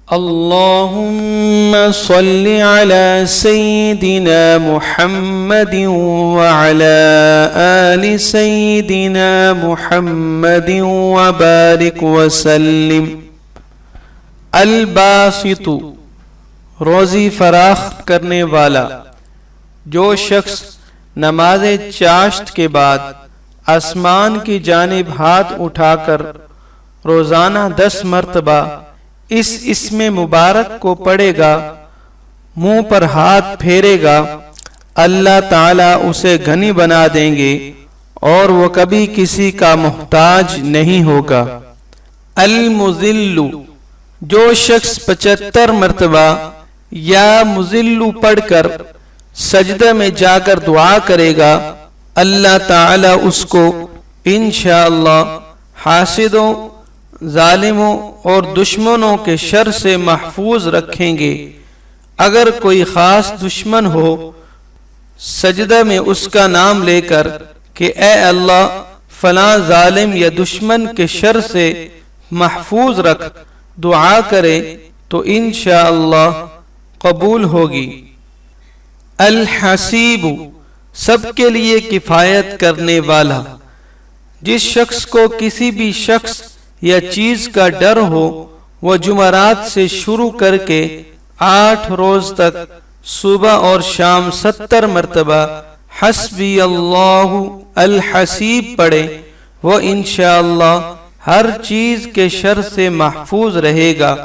اللهم صل على سيدنا محمد وعلى آل سيدنا محمد وبارك وسلم۔ الباسط، روزی فراخ کرنے والا۔ جو شخص نماز چاشت کے بعد آسمان کی جانب ہاتھ اٹھا کر روزانہ 10 مرتبہ اس اسم مبارک کو پڑھے گا، منہ پر ہاتھ پھیرے گا، اللہ تعالیٰ اسے غنی بنا دیں گے اور وہ کبھی کسی کا محتاج نہیں ہوگا۔ المذل، جو شخص 75 مرتبہ یا مذل پڑھ کر سجدہ میں جا کر دعا کرے گا، اللہ تعالیٰ اس کو انشاءاللہ حاسدوں، ظالموں اور دشمنوں کے شر سے محفوظ رکھیں گے۔ اگر کوئی خاص دشمن ہو، سجدہ میں اس کا نام لے کر کہ اے اللہ فلاں ظالم یا دشمن کے شر سے محفوظ رکھ، دعا کرے تو انشاءاللہ قبول ہوگی۔ الحسیب، سب کے لیے کفایت کرنے والا۔ جس شخص کو کسی بھی شخص یا چیز کا ڈر ہو، وہ جمعرات سے شروع کر کے 8 روز تک صبح اور شام 70 مرتبہ حسبی اللہ الحسیب پڑھے، وہ انشاءاللہ ہر چیز کے شر سے محفوظ رہے گا۔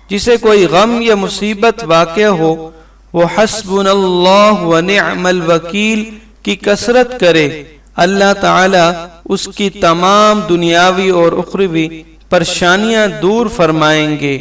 جسے کوئی غم یا مصیبت واقع ہو، وہ حسبنا اللہ ونعم الوکیل کی کثرت کرے، اللہ تعالیٰ اس کی تمام دنیاوی اور اخروی پریشانیاں دور فرمائیں گے۔